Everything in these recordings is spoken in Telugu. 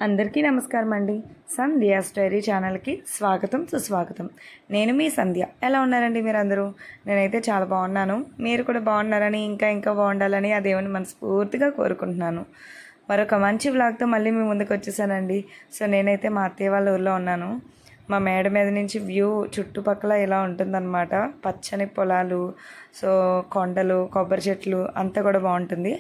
అందరికీ నమస్కారం అండి. సంధ్య స్టోరీ ఛానల్కి స్వాగతం సుస్వాగతం. నేను మీ సంధ్య. ఎలా ఉన్నారండి మీరందరూ? నేనైతే చాలా బాగున్నాను. మీరు కూడా బాగున్నారని ఇంకా బాగుండాలని ఆ దేవుని మనస్ఫూర్తిగా కోరుకుంటున్నాను. మరొక మంచి వ్లాగ్తో మళ్ళీ మీ ముందుకు వచ్చేసానండి. సో నేనైతే మా అత్తయ్య వాళ్ళ ఊర్లో ఉన్నాను. మా మేడ మీద నుంచి వ్యూ చుట్టుపక్కల ఇలా ఉంటుందన్నమాట. పచ్చని పొలాలు, సో కొండలు, కొబ్బరి చెట్లు అంతా కూడా బాగుంటుంది.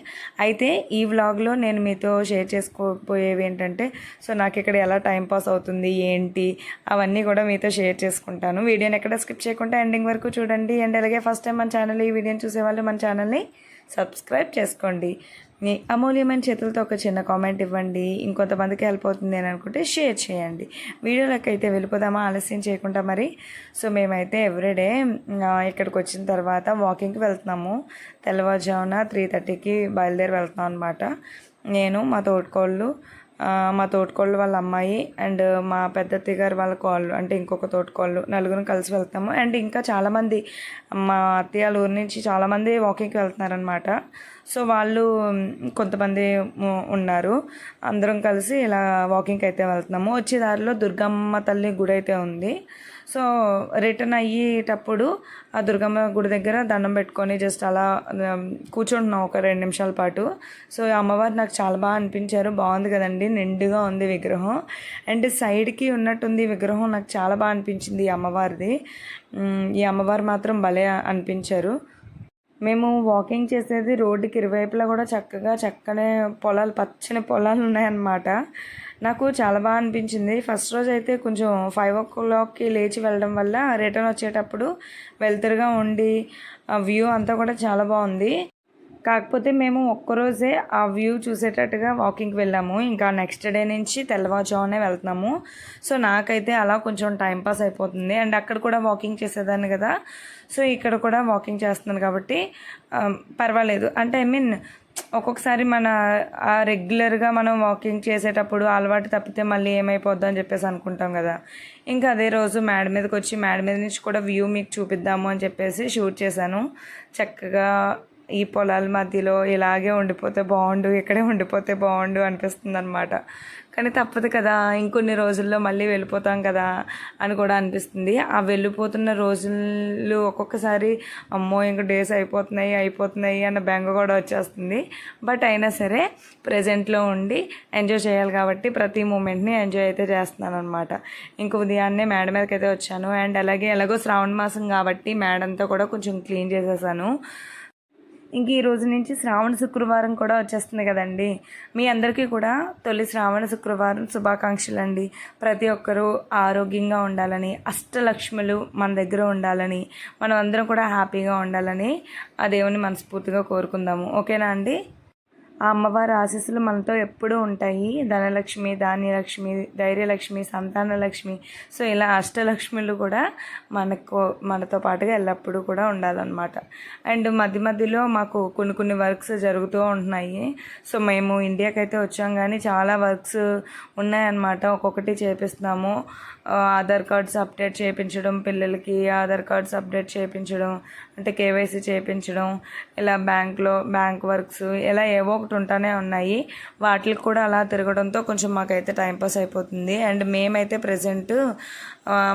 అయితే ఈ వ్లాగ్లో నేను మీతో షేర్ చేసుకోబోయేవి ఏంటంటే, సో నాకు ఇక్కడ ఎలా టైంపాస్ అవుతుంది ఏంటి అవన్నీ కూడా మీతో షేర్ చేసుకుంటాను. వీడియోని ఎక్కడ స్కిప్ చేయకుండా ఎండింగ్ వరకు చూడండి. అండ్ అలాగే ఫస్ట్ టైం మన ఛానల్ ఈ వీడియోని చూసేవాళ్ళు మన ఛానల్ని సబ్స్క్రైబ్ చేసుకోండి. మీ అమూల్యమైన చేతులతో ఒక చిన్న కామెంట్ ఇవ్వండి. ఇంకొంతమందికి హెల్ప్ అవుతుంది అని అనుకుంటే షేర్ చేయండి. వీడియోలోకి అయితే వెళ్ళిపోదామా ఆలస్యం చేయకుండా మరి. సో మేమైతే ఎవ్రీడే ఇక్కడికి వచ్చిన తర్వాత వాకింగ్కి వెళ్తున్నాము. తెల్లవారుజామున 3:30కి బయలుదేరి వెళ్తున్నాం అనమాట. నేను మా తోటకోళ్ళు వాళ్ళ అమ్మాయి అండ్ మా పెద్దత్తయ్య గారు వాళ్ళ కోళ్ళు, అంటే ఇంకొక తోటకోళ్ళు, నలుగురు కలిసి వెళ్తాము. అండ్ ఇంకా చాలామంది మా అత్తయ్య ఊరి నుంచి చాలామంది వాకింగ్కి వెళ్తున్నారనమాట. సో వాళ్ళు కొంతమంది ఉన్నారు. అందరం కలిసి ఇలా వాకింగ్కి అయితే వెళ్తున్నాము. వచ్చే దారిలో దుర్గమ్మ తల్లి గుడి అయితే ఉంది. సో రిటర్న్ అయ్యేటప్పుడు ఆ దుర్గమ్మ గుడి దగ్గర దండం పెట్టుకొని జస్ట్ అలా కూర్చుంటున్నాం ఒక 2 నిమిషాల పాటు. సో అమ్మవారు నాకు చాలా బాగా అనిపించారు. బాగుంది కదండి, నిండుగా ఉంది విగ్రహం. అండ్ సైడ్కి ఉన్నట్టుంది విగ్రహం. నాకు చాలా బాగా అనిపించింది ఈ అమ్మవారిది. ఈ అమ్మవారు మాత్రం భలే అనిపించారు. మేము వాకింగ్ చేసేది రోడ్డుకి ఇరువైపులా కూడా చక్కనే పొలాలు, పచ్చని పొలాలు ఉన్నాయన్నమాట. నాకు చాలా బాగా అనిపించింది. ఫస్ట్ రోజు అయితే కొంచెం 5 o'clockకి లేచి వెళ్ళడం వల్ల రిటర్న్ వచ్చేటప్పుడు వెలుతురుగా ఉండి ఆ వ్యూ అంతా కూడా చాలా బాగుంది. కాకపోతే మేము ఒక్కరోజే ఆ వ్యూ చూసేటట్టుగా వాకింగ్కి వెళ్ళాము. ఇంకా నెక్స్ట్ డే నుంచి తెల్లవారుజామునే వెళ్తున్నాము. సో నాకైతే అలా కొంచెం టైంపాస్ అయిపోతుంది. అండ్ అక్కడ కూడా వాకింగ్ చేసేదాన్ని కదా, సో ఇక్కడ కూడా వాకింగ్ చేస్తున్నాను కాబట్టి పర్వాలేదు. అంటే ఒక్కొక్కసారి మన రెగ్యులర్గా మనం వాకింగ్ చేసేటప్పుడు అలవాటు తప్పితే మళ్ళీ ఏమైపోద్దు అని చెప్పేసి అనుకుంటాం కదా. ఇంకా అదే రోజు మేడ మీదకి వచ్చి మేడ మీద నుంచి కూడా వ్యూ మీకు చూపిద్దాము అని చెప్పేసి షూట్ చేశాను. చక్కగా ఈ పొలాల మధ్యలో ఇలాగే ఉండిపోతే బాగుండు, ఇక్కడే ఉండిపోతే బాగుండు అనిపిస్తుంది అనమాట. కానీ తప్పదు కదా, ఇంకొన్ని రోజుల్లో మళ్ళీ వెళ్ళిపోతాం కదా అని కూడా అనిపిస్తుంది. ఆ వెళ్ళిపోతున్న రోజులు ఒక్కొక్కసారి అమ్మో ఇంక డేస్ అయిపోతున్నాయి అన్న బెంగ కూడా వచ్చేస్తుంది. బట్ అయినా సరే ప్రజెంట్లో ఉండి ఎంజాయ్ చేయాలి కాబట్టి ప్రతి మూమెంట్ని ఎంజాయ్ అయితే చేస్తున్నాను అనమాట. ఇంక ఉదయాన్నే మేడ మీదకి అయితే వచ్చాను. అండ్ అలాగే ఎలాగో శ్రావణ మాసం కాబట్టి మేడంతా కూడా కొంచెం క్లీన్ చేసేసాను. ఇంక ఈ రోజు నుంచి శ్రావణ శుక్రవారం కూడా వచ్చేస్తుంది కదండి. మీ అందరికీ కూడా తొలి శ్రావణ శుక్రవారం శుభాకాంక్షలు అండి. ప్రతి ఒక్కరూ ఆరోగ్యంగా ఉండాలని, అష్టలక్ష్ములు మన దగ్గర ఉండాలని, మనం అందరం కూడా హ్యాపీగా ఉండాలని ఆ దేవుని మనస్ఫూర్తిగా కోరుకుందాము. ఓకేనా అండి? ఆ అమ్మవారి ఆశీస్సులు మనతో ఎప్పుడూ ఉంటాయి. ధనలక్ష్మి, ధాన్యలక్ష్మి, ధైర్యలక్ష్మి, సంతానలక్ష్మి, సో ఇలా అష్టలక్ష్మిలు కూడా మనతో పాటుగా ఎల్లప్పుడూ కూడా ఉండాలన్నమాట. అండ్ మధ్యలో మాకు కొన్ని వర్క్స్ జరుగుతూ ఉంటున్నాయి. సో మేము ఇండియాకి అయితే వచ్చాం కానీ చాలా వర్క్స్ ఉన్నాయన్నమాట. ఒక్కొక్కటి చేపిస్తున్నాము. ఆధార్ కార్డ్స్ అప్డేట్ చేయించడం, పిల్లలకి ఆధార్ కార్డ్స్ అప్డేట్ చేయించడం, అంటే కేవైసీ చేయించడం, ఇలా బ్యాంక్ వర్క్స్ ఇలా ఏవో ఒకటి ఉంటానే ఉన్నాయి. వాటికి కూడా అలా తిరగడంతో కొంచెం మాకైతే టైంపాస్ అయిపోతుంది. అండ్ మేమైతే ప్రజెంట్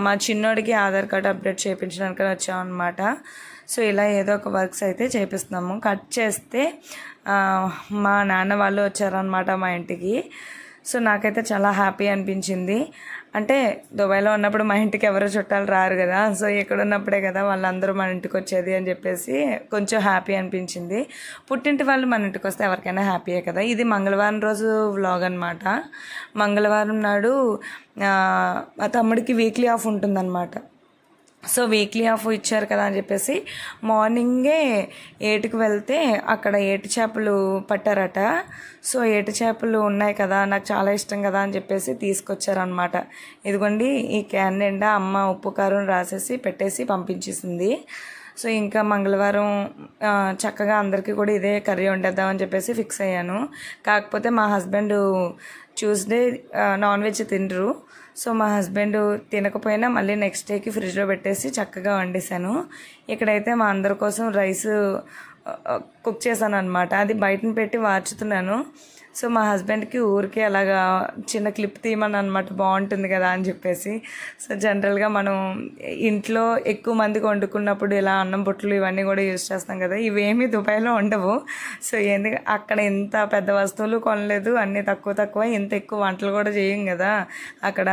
మా చిన్నోడికి ఆధార్ కార్డ్ అప్డేట్ చేయించడానికి వచ్చామన్నమాట. సో ఇలా ఏదో ఒక వర్క్స్ అయితే చేపిస్తున్నాము. కట్ చేస్తే మా నాన్న వాళ్ళు వచ్చారనమాట మా ఇంటికి. సో నాకైతే చాలా హ్యాపీ అనిపించింది. అంటే దుబాయ్లో ఉన్నప్పుడు మా ఇంటికి ఎవరో చుట్టాలు రారు కదా, సో ఇక్కడ ఉన్నప్పుడే కదా వాళ్ళందరూ మన ఇంటికి వచ్చేది అని చెప్పేసి కొంచెం హ్యాపీ అనిపించింది. పుట్టింటి వాళ్ళు మన ఇంటికి వస్తే ఎవరికైనా హ్యాపీయే కదా. ఇది మంగళవారం రోజు వ్లాగ్ అనమాట. మంగళవారం నాడు మా తమ్ముడికి వీక్లీ ఆఫ్ ఉంటుందన్నమాట. సో వీక్లీ ఆఫ్ ఇచ్చారు కదా అని చెప్పేసి మార్నింగే 8కి వెళ్తే అక్కడ ఏటి చేపలు పట్టారట. సో ఏటి చేపలు ఉన్నాయి కదా, నాకు చాలా ఇష్టం కదా అని చెప్పేసి తీసుకొచ్చారనమాట. ఇదిగోండి ఈ క్యాన్ నిండా అమ్మ ఉప్పు కారం రాసేసి పెట్టేసి పంపించేసింది. సో ఇంకా మంగళవారం చక్కగా అందరికీ కూడా ఇదే కర్రీ వండేద్దామని చెప్పేసి ఫిక్స్ అయ్యాను. కాకపోతే మా హస్బెండ్ ట్యూస్డే నాన్ వెజ్ తినరు. సో మా హస్బెండ్ తినకపోయినా మళ్ళీ నెక్స్ట్ డేకి ఫ్రిడ్జ్లో పెట్టేసి చక్కగా వండేసాను. ఇక్కడైతే మా అందరి కోసం రైస్ కుక్ చేశాను అనమాట. అది బయటను పెట్టి వార్చుతున్నాను. సో మా హస్బెండ్కి ఊరికే అలాగా చిన్న క్లిప్ తీయమని అనమాట, బాగుంటుంది కదా అని చెప్పేసి. సో జనరల్గా మనం ఇంట్లో ఎక్కువ మందికి వండుకున్నప్పుడు ఇలా అన్నం బుట్టలు ఇవన్నీ కూడా యూజ్ చేస్తాం కదా, ఇవేమీ దుబాయ్లో ఉండవు. సో అక్కడ ఇంత పెద్ద వస్తువులు కొనలేదు, అన్నీ తక్కువ ఇంత ఎక్కువ వంటలు కూడా చేయం కదా అక్కడ.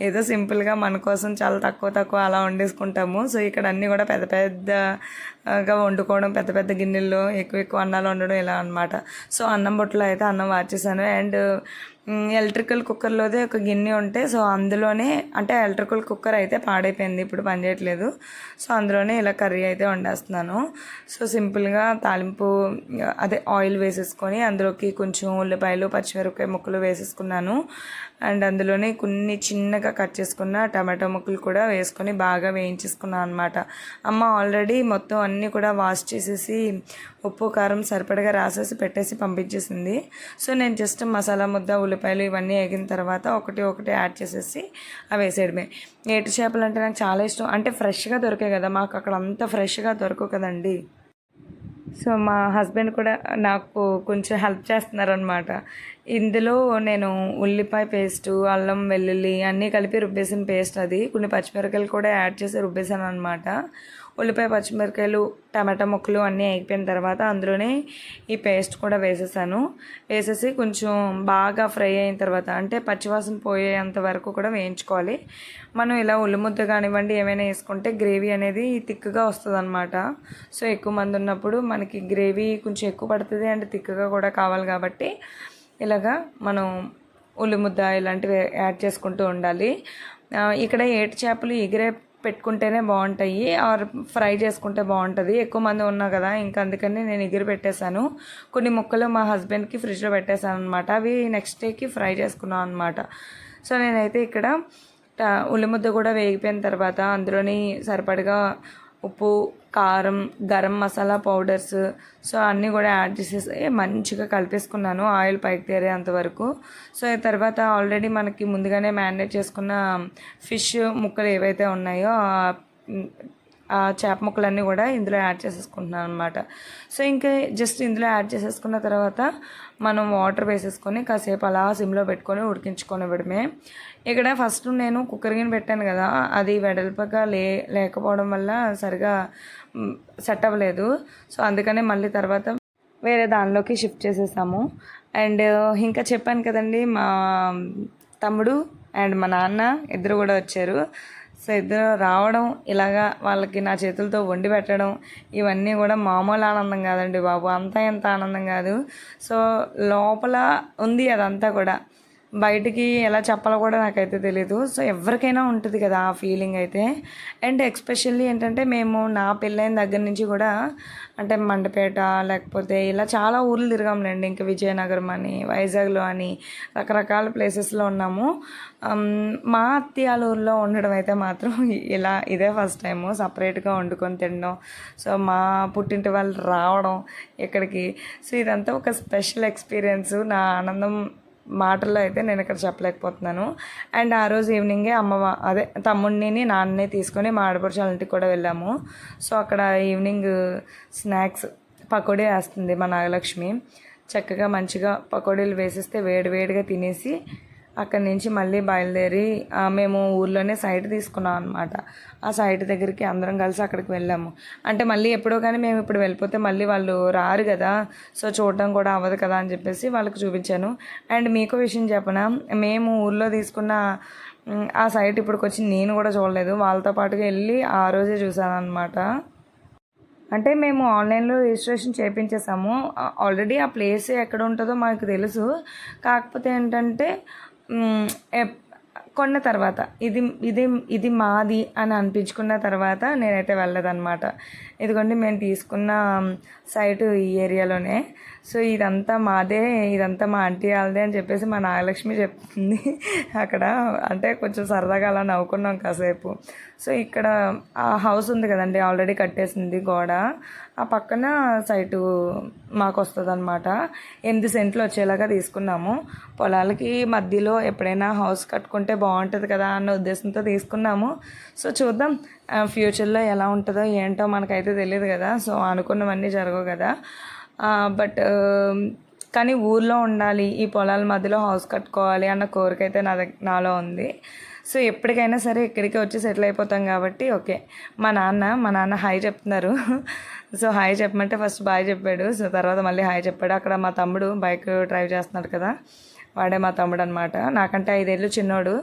ఏదో సింపుల్గా మన కోసం చాలా తక్కువ అలా వండేసుకుంటాము. సో ఇక్కడ అన్నీ కూడా పెద్ద పెద్దగా వండుకోవడం, పెద్ద పెద్ద గిన్నెల్లో ఎక్కువ అన్నాలు వండడం ఇలా అనమాట. సో అన్నం బుట్టలో అయితే అన్నం వాచేసాను. అండ్ ఎలక్ట్రికల్ కుక్కర్లోదే ఒక గిన్నె ఉంటే, సో అందులోనే, అంటే ఎలక్ట్రికల్ కుక్కర్ అయితే పాడైపోయింది, ఇప్పుడు పనిచేయట్లేదు. సో అందులోనే ఇలా కర్రీ అయితే వండేస్తున్నాను. సో సింపుల్గా తాలింపు అదే ఆయిల్ వేసేసుకొని అందులోకి కొంచెం ఉల్లిపాయలు పచ్చిమిరపకాయ ముక్కలు వేసేసుకున్నాను. అండ్ అందులోనే కొన్ని చిన్నగా కట్ చేసుకున్న టమాటో ముక్కలు కూడా వేసుకొని బాగా వేయించేసుకున్నాను అనమాట. అమ్మ ఆల్రెడీ మొత్తం అన్నీ కూడా వాష్ చేసేసి ఉప్పు కారం సరిపడగా రాసేసి పెట్టేసి పంపించేసింది. సో నేను జస్ట్ మసాలా ముద్ద ఉల్లిపాయలు ఇవన్నీ వేగిన తర్వాత ఒకటి యాడ్ చేసేసి అవి వేసేయడమే. ఏటి చేపలు అంటే నాకు చాలా ఇష్టం. అంటే ఫ్రెష్గా దొరికాయి కదా, మాకు అక్కడ అంత ఫ్రెష్గా దొరకవు కదండి. సో మా హస్బెండ్ కూడా నాకు కొంచెం హెల్ప్ చేస్తున్నారనమాట. ఇందులో నేను ఉల్లిపాయ పేస్టు, అల్లం వెల్లుల్లి అన్నీ కలిపి రుబ్బేసిన పేస్ట్, అది కొన్ని పచ్చిమిరకాయలు కూడా యాడ్ చేసి రుబ్బేసాను అనమాట. ఉల్లిపాయ పచ్చిమిరకాయలు టమాటా ముక్కలు అన్నీ అయిపోయిన తర్వాత అందులోనే ఈ పేస్ట్ కూడా వేసేసి కొంచెం బాగా ఫ్రై అయిన తర్వాత, అంటే పచ్చివాసన పోయేంత వరకు కూడా వేయించుకోవాలి. మనం ఇలా ఉల్లిముద్ద కానివ్వండి ఏమైనా వేసుకుంటే గ్రేవీ అనేది థిక్గా వస్తుంది అనమాట. సో ఎక్కువ మంది ఉన్నప్పుడు మనకి గ్రేవీ కొంచెం ఎక్కువ పడుతుంది అండ్ థిక్గా కూడా కావాలి కాబట్టి ఇలాగా మనం ఉల్లిముద్ద ఇలాంటివి యాడ్ చేసుకుంటూ ఉండాలి. ఇక్కడ ఏటి చేపలు ఎగిరే పెట్టుకుంటేనే బాగుంటాయి, ఆర్ ఫ్రై చేసుకుంటే బాగుంటుంది. ఎక్కువ మంది ఉన్నా కదా, ఇంకా అందుకని నేను ఎగిరి పెట్టేశాను. కొన్ని ముక్కలు మా హస్బెండ్కి ఫ్రిడ్జ్లో పెట్టేశాను అనమాట. అవి నెక్స్ట్ డేకి ఫ్రై చేసుకున్నాను అనమాట. సో నేనైతే ఇక్కడ ఉల్లిముద్ద కూడా వేగిపోయిన తర్వాత అందులోని సరిపడగా ఉప్పు, కారం, గరం మసాలా పౌడర్స్, సో అన్నీ కూడా యాడ్ చేసేసి మంచిగా కలిపేసుకున్నాను ఆయిల్ పైకి తేరేంత వరకు. సో తర్వాత ఆల్రెడీ మనకి ముందుగానే మ్యారినేట్ చేసుకున్న ఫిష్ ముక్కలు ఏవైతే ఉన్నాయో ఆ చేప ముక్కలన్నీ కూడా ఇందులో యాడ్ చేసేసుకుంటున్నాను అనమాట. సో ఇంకా జస్ట్ ఇందులో యాడ్ చేసేసుకున్న తర్వాత మనం వాటర్ వేసేసుకొని కాసేపు అలా సిమ్లో పెట్టుకొని ఉడికించుకొనివ్వడమే. ఇక్కడ ఫస్ట్ నేను కుక్కర్ గిన్నె పెట్టాను కదా, అది వెడల్పగా లేకపోవడం వల్ల సరిగా సెట్ అవ్వలేదు. సో అందుకనే మళ్ళీ తర్వాత వేరే దానిలోకి షిఫ్ట్ చేసేసాము. అండ్ ఇంకా చెప్పాను కదండి, మా తమ్ముడు అండ్ మా నాన్న ఇద్దరు కూడా వచ్చారు. సో ఇద్దరు రావడం, ఇలాగా వాళ్ళకి నా చేతులతో వండి పెట్టడం, ఇవన్నీ కూడా మామూలు ఆనందం కాదండి బాబు, అంతా ఎంత ఆనందం కాదు. సో లోపల ఉంది అదంతా కూడా, బయటికి ఎలా చెప్పాలో కూడా నాకైతే తెలీదు. సో ఎవరికైనా ఉంటుంది కదా ఆ ఫీలింగ్ అయితే. అండ్ ఎక్స్పెషల్లీ ఏంటంటే మేము నా పెళ్ళైన దగ్గర నుంచి కూడా, అంటే మండపేట లేకపోతే ఇలా చాలా ఊర్లు తిరగాంలేండి, ఇంకా విజయనగరం అని, వైజాగ్లో అని రకరకాల ప్లేసెస్లో ఉన్నాము. మా అత్తయ్య ఊర్లో ఉండడం అయితే మాత్రం ఇదే ఫస్ట్ టైము సపరేట్గా వండుకొని తినడం. సో మా పుట్టింటి వాళ్ళు రావడం ఇక్కడికి, సో ఇదంతా ఒక స్పెషల్ ఎక్స్పీరియన్స్. నా ఆనందం మాటల్లో అయితే నేను ఇక్కడ చెప్పలేకపోతున్నాను. అండ్ ఆ రోజు ఈవినింగే తమ్ముడిని నాన్నని తీసుకొని మా ఆడపడుచు వాళ్ళ ఇంటికి కూడా వెళ్ళాము. సో అక్కడ ఈవినింగ్ స్నాక్స్ పకోడీ వేస్తుంది మా నాగలక్ష్మి. చక్కగా మంచిగా పకోడీలు వేసిస్తే వేడివేడిగా తినేసి అక్కడి నుంచి మళ్ళీ బయలుదేరి మేము ఊర్లోనే సైట్ తీసుకున్నాం అనమాట. ఆ సైట్ దగ్గరికి అందరం కలిసి అక్కడికి వెళ్ళాము. అంటే మళ్ళీ ఎప్పుడో కానీ మేము ఇప్పుడు వెళ్ళిపోతే మళ్ళీ వాళ్ళు రారు కదా, సో చూడడం కూడా అవ్వదు కదా అని చెప్పేసి వాళ్ళకి చూపించాను. అండ్ మీకు విషయం చెప్పనా, మేము ఊర్లో తీసుకున్న ఆ సైట్ ఇప్పటికి వచ్చి నేను కూడా చూడలేదు, వాళ్ళతో పాటుగా వెళ్ళి ఆ రోజే చూసాను అనమాట. అంటే మేము ఆన్లైన్లో రిజిస్ట్రేషన్ చేయించేసాము. ఆల్రెడీ ఆ ప్లేస్ ఎక్కడ ఉంటుందో మాకు తెలుసు. కాకపోతే ఏంటంటే కొన్న తర్వాత ఇది మాది అని అనిపించుకున్న తర్వాత నేనైతే వెళ్ళదన్నమాట. ఇదిగోండి మేము తీసుకున్న సైటు ఈ ఏరియాలోనే. సో ఇదంతా మాదే, ఇదంతా మా ఆంటీ వాళ్ళదే అని చెప్పేసి మా నాగలక్ష్మి చెప్తుంది అక్కడ. అంటే కొంచెం సరదాగా అలా నవ్వుకున్నాం కాసేపు. సో ఇక్కడ ఆ హౌస్ ఉంది కదండి, ఆల్రెడీ కట్టేసింది గోడ, ఆ పక్కన సైటు మాకు వస్తుంది అనమాట. 8 సెంట్లు వచ్చేలాగా తీసుకున్నాము. పొలాలకి మధ్యలో ఎప్పుడైనా హౌస్ కట్టుకుంటే బాగుంటుంది కదా అన్న ఉద్దేశంతో తీసుకున్నాము. సో చూద్దాం ఫ్యూచర్లో ఎలా ఉంటుందో ఏంటో మనకైతే తెలియదు కదా. సో అనుకున్నవన్నీ జరగవు కదా. బట్ కానీ ఊర్లో ఉండాలి, ఈ పొలాల మధ్యలో హౌస్ కట్టుకోవాలి అన్న కోరిక అయితే నాలో ఉంది. సో ఎప్పటికైనా సరే ఇక్కడికి వచ్చి సెటిల్ అయిపోతాం కాబట్టి ఓకే. మా నాన్న హాయ్ చెప్తున్నారు. సో హాయ్ చెప్పమంటే ఫస్ట్ బాయ్ చెప్పాడు. సో తర్వాత మళ్ళీ హాయ్ చెప్పాడు. అక్కడ మా తమ్ముడు బైక్ డ్రైవ్ చేస్తున్నాడు కదా, వాడే మా తమ్ముడు అనమాట. నాకంటే 5 ఏళ్ళు చిన్నోడు.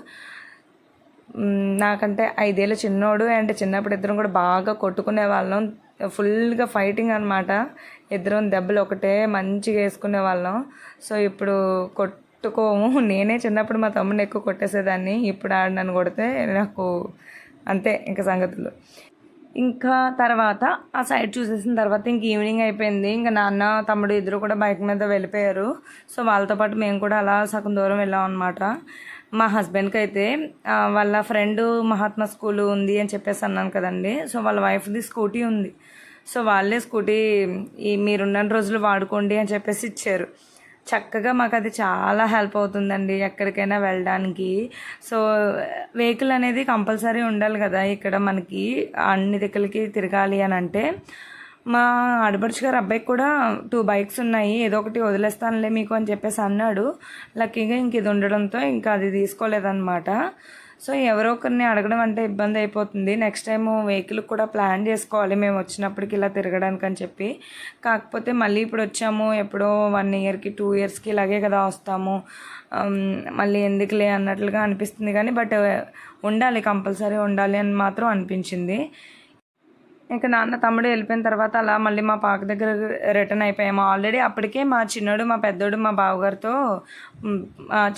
అండ్ చిన్నప్పుడు ఇద్దరం కూడా బాగా కొట్టుకునే వాళ్ళం. ఫుల్గా ఫైటింగ్ అనమాట. ఇద్దరం దెబ్బలు ఒకటే మంచిగా వేసుకునే వాళ్ళం. సో ఇప్పుడు కొట్టుకోము. నేనే చిన్నప్పుడు మా తమ్ముడిని ఎక్కువ కొట్టేసేదాన్ని. ఇప్పుడు ఆడు నన్ను కొడితే నాకు అంతే ఇంకా సంగతులు. ఇంకా తర్వాత ఆ సైడ్ చూసేసిన తర్వాత ఇంక ఈవినింగ్ అయిపోయింది. ఇంకా నాన్న తమ్ముడు ఇద్దరు కూడా బైక్ మీద వెళ్ళిపోయారు. సో వాళ్ళతో పాటు మేము కూడా అలా సగం దూరం వెళ్ళాం అనమాట. మా హస్బెండ్కి అయితే వాళ్ళ ఫ్రెండ్ మహాత్మా స్కూల్ ఉంది అని చెప్పేసి అన్నాను కదండి. సో వాళ్ళ వైఫ్ది స్కూటీ ఉంది. సో వాళ్ళే స్కూటీ మీరున్న రోజులు వాడుకోండి అని చెప్పేసి ఇచ్చారు. చక్కగా మాకు అది చాలా హెల్ప్ అవుతుందండి ఎక్కడికైనా వెళ్ళడానికి. సో వెహికల్ అనేది కంపల్సరీ ఉండాలి కదా ఇక్కడ మనకి అన్ని దిక్కులకి తిరగాలి అని అంటే. మా ఆడపడుచు గారు అబ్బాయికి కూడా 2 బైక్స్ ఉన్నాయి, ఏదో ఒకటి వదిలేస్తానులే మీకు అని చెప్పేసి అన్నాడు. లక్కీగా ఇంక ఇది ఉండడంతో ఇంకా అది తీసుకోలేదన్నమాట. సో ఎవరో ఒకరిని అడగడం అంటే ఇబ్బంది అయిపోతుంది. నెక్స్ట్ టైం వెహికల్ కూడా ప్లాన్ చేసుకోవాలి మేము వచ్చినప్పటికి ఇలా తిరగడానికి అని చెప్పి. కాకపోతే మళ్ళీ ఇప్పుడు వచ్చాము, ఎప్పుడో 1 ఇయర్కి 2 ఇయర్స్కి ఇలాగే కదా వస్తాము, మళ్ళీ ఎందుకులే అన్నట్లుగా అనిపిస్తుంది. కానీ బట్ ఉండాలి, కంపల్సరీ ఉండాలి అని మాత్రం అనిపించింది. ఇంకా నాన్న తమ్ముడు వెళ్ళిపోయిన తర్వాత అలా మళ్ళీ మా పాక దగ్గర రిటర్న్ అయిపోయాము. ఆల్రెడీ అప్పటికే మా చిన్నోడు మా పెద్దోడు మా బావగారితో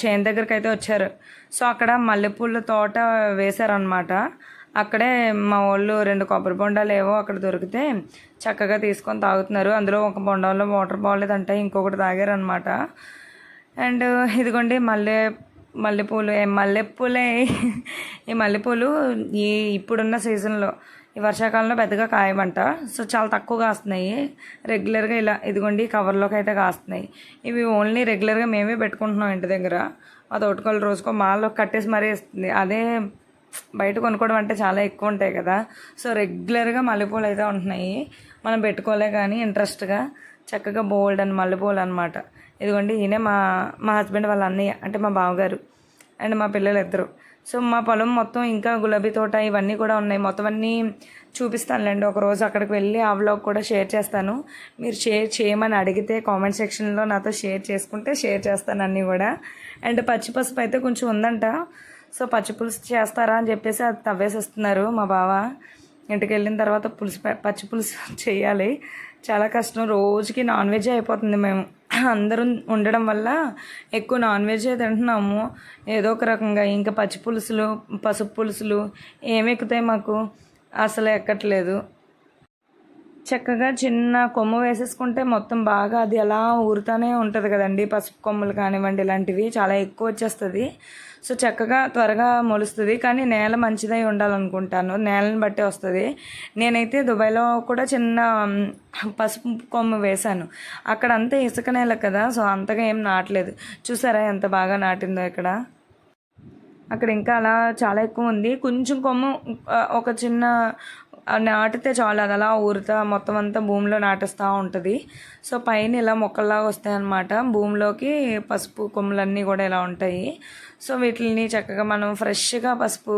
చేను దగ్గరికి అయితే వచ్చారు. సో అక్కడ మల్లెపూల తోట వేశారనమాట. అక్కడే మా వాళ్ళు 2 కొబ్బరి బొండాలు ఏవో అక్కడ దొరికితే చక్కగా తీసుకొని తాగుతున్నారు. అందులో ఒక బొండంలో వాటర్ బాగోలేదంటే ఇంకొకటి తాగారనమాట. అండ్ ఇదిగోండి మల్లెపూలే ఈ మల్లెపూలు ఇప్పుడున్న సీజన్లో ఈ వర్షాకాలంలో పెద్దగా కాయమంట. సో చాలా తక్కువ కాస్తున్నాయి. రెగ్యులర్గా ఇలా ఇదిగోండి కవర్లోకి అయితే కాస్తున్నాయి. ఇవి ఓన్లీ రెగ్యులర్గా మేమే పెట్టుకుంటున్నాం ఇంటి దగ్గర. ఆ తోటకూరలు రోజుకో మాల్లో కట్టేసి మరీ ఇస్తుంది. అదే బయట కొనుక్కోవడం అంటే చాలా ఎక్కువ ఉంటాయి కదా. సో రెగ్యులర్గా మల్లెపూలు అయితే ఉంటున్నాయి. మనం పెట్టుకోలే కానీ ఇంట్రెస్ట్గా చక్కగా బోల్డ్ అని మల్లెపూలు అనమాట. ఇదిగోండి ఈయనే మా హస్బెండ్ వాళ్ళ అన్నయ్య, అంటే మా బావగారు అండ్ మా పిల్లలు ఇద్దరు. సో మా పొలం మొత్తం ఇంకా గులాబీ తోట ఇవన్నీ కూడా ఉన్నాయి. మొత్తం అన్నీ చూపిస్తానులేండి ఒకరోజు అక్కడికి వెళ్ళి ఆ వ్లాగ్ కూడా షేర్ చేస్తాను. మీరు షేర్ చేయమని అడిగితే కామెంట్ సెక్షన్లో నాతో షేర్ చేసుకుంటే షేర్ చేస్తాను అన్నీ కూడా. అండ్ పచ్చిపసుపు అయితే కొంచెం ఉందంట. సో పచ్చిపులుసు చేస్తారా అని చెప్పేసి అది తవ్వేసేస్తున్నారు మా బావ. ఇంటికి వెళ్ళిన తర్వాత పచ్చి పులుసు చేయాలి. చాలా కష్టం. రోజుకి నాన్ వెజ్ అయిపోతుంది. మేము అందరం ఉండడం వల్ల ఎక్కువ నాన్ వెజ్ తింటున్నాము ఏదో ఒక రకంగా. ఇంకా పచ్చి పులుసులు పసుపు పులుసులు ఏమి ఎక్కుతాయి మాకు, అసలు ఎక్కట్లేదు. చక్కగా చిన్న కొమ్ము వేసేసుకుంటే మొత్తం బాగా అది అలా ఊరుతూనే ఉంటుంది కదండి. పసుపు కొమ్ములు కానివ్వండి ఇలాంటివి చాలా ఎక్కువ వచ్చేస్తుంది. సో చక్కగా త్వరగా మొలుస్తుంది. కానీ నేల మంచిదై ఉండాలనుకుంటాను, నేలని బట్టి వస్తుంది. నేనైతే దుబాయ్లో కూడా చిన్న పసుపు కొమ్ము వేశాను. అక్కడ అంతా ఇసుక నేల కదా, సో అంతగా ఏం నాటలేదు. చూసారా ఎంత బాగా నాటిందో ఇక్కడ. అక్కడ ఇంకా అలా చాలా ఎక్కువ ఉంది. కొంచెం కొమ్ము ఒక చిన్న నాటితే చాలు, అది అలా ఊరుతా మొత్తం అంతా భూమిలో నాటేస్తూ ఉంటుంది. సో పైన ఇలా మొక్కల్లాగా వస్తాయి అన్నమాట. భూమిలోకి పసుపు కొమ్ములన్నీ కూడా ఇలా ఉంటాయి. సో వీటిని చక్కగా మనం ఫ్రెష్గా పసుపు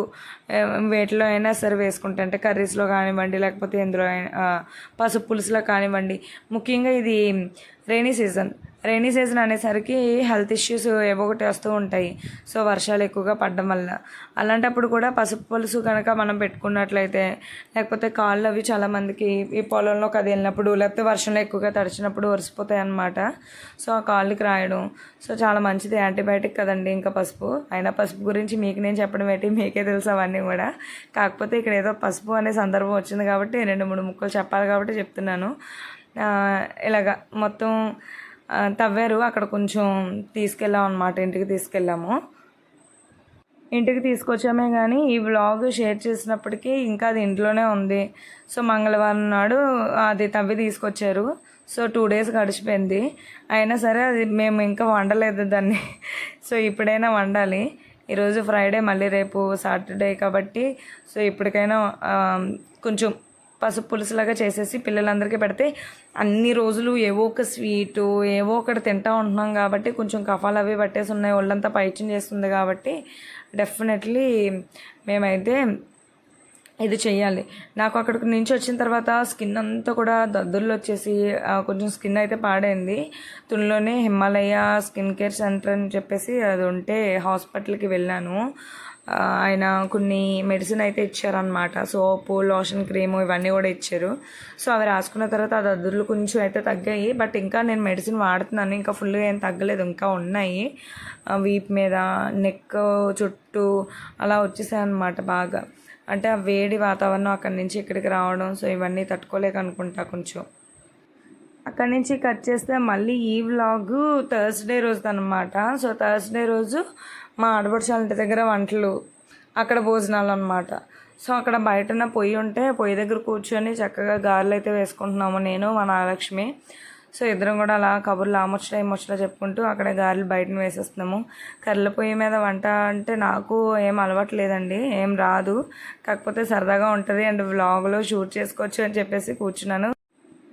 వేటిలో అయినా సరే వేసుకుంటే, అంటే కర్రీస్లో కానివ్వండి లేకపోతే ఎందులో పసుపు పులుసులో కానివ్వండి. ముఖ్యంగా ఇది రైనీ సీజన్ అనేసరికి హెల్త్ ఇష్యూస్ ఏవో ఒకటి వస్తూ ఉంటాయి. సో వర్షాలు ఎక్కువగా పడడం వల్ల అలాంటప్పుడు కూడా పసుపు పులుసు కనుక మనం పెట్టుకున్నట్లయితే, లేకపోతే కాళ్ళు అవి చాలామందికి ఈ పొలంలోకి అది వెళ్ళినప్పుడు లేకపోతే వర్షంలో ఎక్కువగా తడిచినప్పుడు ఒరిసిపోతాయి అన్నమాట. సో ఆ కాళ్ళకి రాయడం సో చాలా మంచిది, యాంటీబయాటిక్ కదండి ఇంకా పసుపు. అయినా పసుపు గురించి మీకు నేను చెప్పడం ఏంటి, మీకే తెలుసు అవన్నీ కూడా. కాకపోతే ఇక్కడ ఏదో పసుపు అనే సందర్భం వచ్చింది కాబట్టి 2-3 ముక్కలు చెప్పాలి కాబట్టి చెప్తున్నాను. ఇలాగా మొత్తం తవ్వారు. అక్కడ కొంచెం తీసుకెళ్ళాం అనమాట, ఇంటికి తీసుకెళ్ళాము. ఇంటికి తీసుకొచ్చామే కానీ ఈ వ్లాగ్ షేర్ చేసినప్పటికీ ఇంకా అది ఇంట్లోనే ఉంది. సో మంగళవారం నాడు అది తవ్వి తీసుకొచ్చారు. సో 2 డేస్ గడిచిపోయింది. అయినా సరే అది మేము ఇంకా వండలేదు దాన్ని. సో ఇప్పుడైనా వండాలి. ఈరోజు ఫ్రైడే, మళ్ళీ రేపు సాటర్డే కాబట్టి సో ఇప్పటికైనా కొంచెం పసుపు పులుసులాగా చేసేసి పిల్లలందరికీ పెడితే అన్ని రోజులు ఏవో ఒక స్వీటు ఏవో ఒకటి తింటూ ఉంటున్నాం కాబట్టి కొంచెం కఫాలు అవి పట్టేసి ఉన్నాయి, ఒళ్ళంతా పైత్యం చేస్తుంది కాబట్టి డెఫినెట్లీ మేమైతే ఇది చెయ్యాలి. నాకు అక్కడికి నుంచి వచ్చిన తర్వాత స్కిన్ అంతా కూడా దద్దుర్లు వచ్చేసి కొంచెం స్కిన్ అయితే పాడైంది. తునిలోనే హిమాలయ స్కిన్ కేర్ సెంటర్ అని చెప్పేసి అది ఉంటే హాస్పిటల్కి వెళ్ళాను. ఆయన కొన్ని మెడిసిన్ అయితే ఇచ్చారనమాట. సోపు, లోషన్, క్రీము ఇవన్నీ కూడా ఇచ్చారు. సో అవి రాసుకున్న తర్వాత ఆ దద్దుర్లు కొంచెం అయితే తగ్గాయి. బట్ ఇంకా నేను మెడిసిన్ వాడుతున్నాను, ఇంకా ఫుల్గా ఏం తగ్గలేదు, ఇంకా ఉన్నాయి. వీపు మీద, నెక్ చుట్టూ అలా వచ్చేసాయి అనమాట బాగా. అంటే ఆ వేడి వాతావరణం అక్కడి నుంచి ఇక్కడికి రావడం, సో ఇవన్నీ తట్టుకోలేక అనుకుంటా కొంచెం. అక్కడి నుంచి కట్ చేస్తే మళ్ళీ ఈ వ్లాగు థర్స్డే రోజు అనమాట. సో థర్స్డే రోజు మా ఆడపడుచాల ఇంటి దగ్గర వంటలు, అక్కడ భోజనాలు అనమాట. సో అక్కడ బయటన పొయ్యి ఉంటే పొయ్యి దగ్గర కూర్చొని చక్కగా గారెలు అయితే వేసుకుంటున్నాము, నేను మా నాగలక్ష్మి. సో ఇద్దరం కూడా అలా కబుర్లు ముచ్చట చెప్పుకుంటూ అక్కడ గారెలు బయటను వేసేస్తున్నాము. కర్రల పొయ్యి మీద వంట అంటే నాకు ఏం అలవాటు లేదండి, ఏం రాదు. కాకపోతే సరదాగా ఉంటుంది అండ్ వ్లాగ్లో షూట్ చేసుకోవచ్చు అని చెప్పేసి కూర్చున్నాను.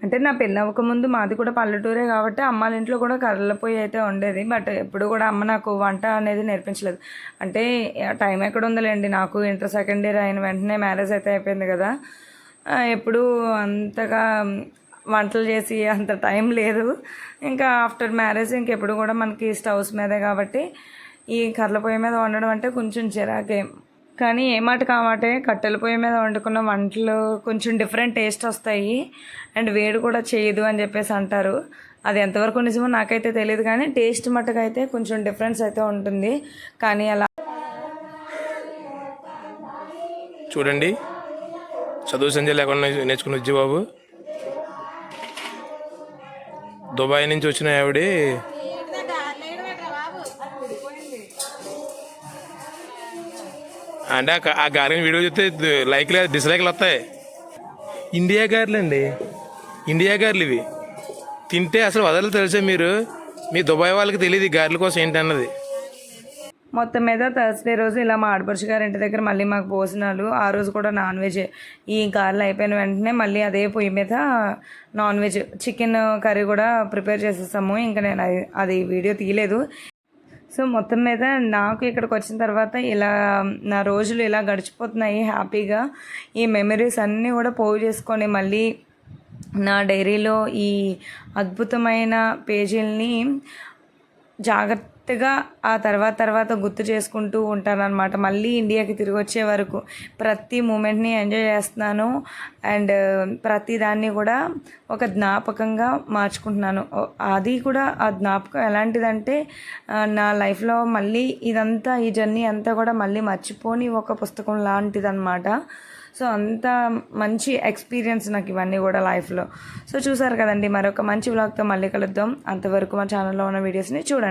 అంటే నా పెళ్ళి అవ్వకముందు మాది కూడా పల్లెటూరే కాబట్టి అమ్మాళ్ళ ఇంట్లో కూడా కర్రల పొయ్యి అయితే ఉండేది. బట్ ఎప్పుడు కూడా అమ్మ నాకు వంట అనేది నేర్పించలేదు. అంటే టైం ఎక్కడ ఉందిలేండి, నాకు ఇంటర్ సెకండ్ ఇయర్ అయిన వెంటనే మ్యారేజ్ అయితే అయిపోయింది కదా. ఎప్పుడు అంతగా వంటలు చేసి అంత టైం లేదు. ఇంకా ఆఫ్టర్ మ్యారేజ్ ఇంకెప్పుడు కూడా మనకి స్టవ్స్ మీదే కాబట్టి ఈ కర్రల పొయ్యి మీద వండడం అంటే కొంచెం చిరాకే. కానీ ఏ మాట కామాటే కట్టెల పొయ్యి మీద వండుకున్న వంటలు కొంచెం డిఫరెంట్ టేస్ట్ వస్తాయి అండ్ వేడి కూడా చేయదు అని చెప్పేసి అంటారు. అది ఎంతవరకు నిజమో నాకైతే తెలియదు, కానీ టేస్ట్ మట్టుకైతే కొంచెం డిఫరెన్స్ అయితే ఉంటుంది. కానీ అలా చూడండి, చదువు సంజయ్ లేకుండా నేర్చుకున్న విద్యబాబు దుబాయ్ నుంచి వచ్చిన ఆవిడ అంటే ఆ గారెని వీడియో చూస్తే లైక్లు డిస్లైక్లు వస్తాయి. ఇండియా గారెలు అండి, ఇండియా గారెలు ఇవి. తింటే అసలు వదలు తెలిసే మీరు, మీ దుబాయ్ వాళ్ళకి తెలియదు ఈ గారెల కోసం ఏంటి అన్నది. మొత్తం మీద థర్స్డే రోజు ఇలా మా ఆడపడుచు గారి ఇంటి దగ్గర మళ్ళీ మాకు భోజనాలు. ఆ రోజు కూడా నాన్ వెజ్. ఈ గారెలు అయిపోయిన వెంటనే మళ్ళీ అదే పొయ్యి మీద నాన్ వెజ్ చికెన్ కర్రీ కూడా ప్రిపేర్ చేసేసాము. ఇంకా నేను అది వీడియో తీయలేదు. సో మొత్తం మీద నాకు ఇక్కడికి వచ్చిన తర్వాత ఇలా నా రోజులు ఇలా గడిచిపోతున్నాయి హ్యాపీగా. ఈ మెమరీస్ అన్నీ కూడా పోగు చేసుకొని మళ్ళీ నా డైరీలో ఈ అద్భుతమైన పేజీలని జాగ్రత్తగా ఆ తర్వాత గుర్తు చేసుకుంటూ ఉంటానన్నమాట. మళ్ళీ ఇండియాకి తిరిగి వచ్చే వరకు ప్రతి మూమెంట్ని ఎంజాయ్ చేస్తున్నాను అండ్ ప్రతి దాన్ని కూడా ఒక జ్ఞాపకంగా మార్చుకుంటున్నాను. అది కూడా ఆ జ్ఞాపకం ఎలాంటిదంటే నా లైఫ్లో మళ్ళీ ఇదంతా ఈ జర్నీ అంతా కూడా మళ్ళీ మర్చిపోని ఒక పుస్తకం లాంటిదన్నమాట. సో అంత మంచి ఎక్స్పీరియన్స్ నాకు ఇవన్నీ కూడా లైఫ్లో. సో చూసారు కదండి, మరొక మంచి వ్లాగ్తో మళ్ళీ కలుద్దాం. అంతవరకు మా ఛానల్లో ఉన్న వీడియోస్ని చూడండి.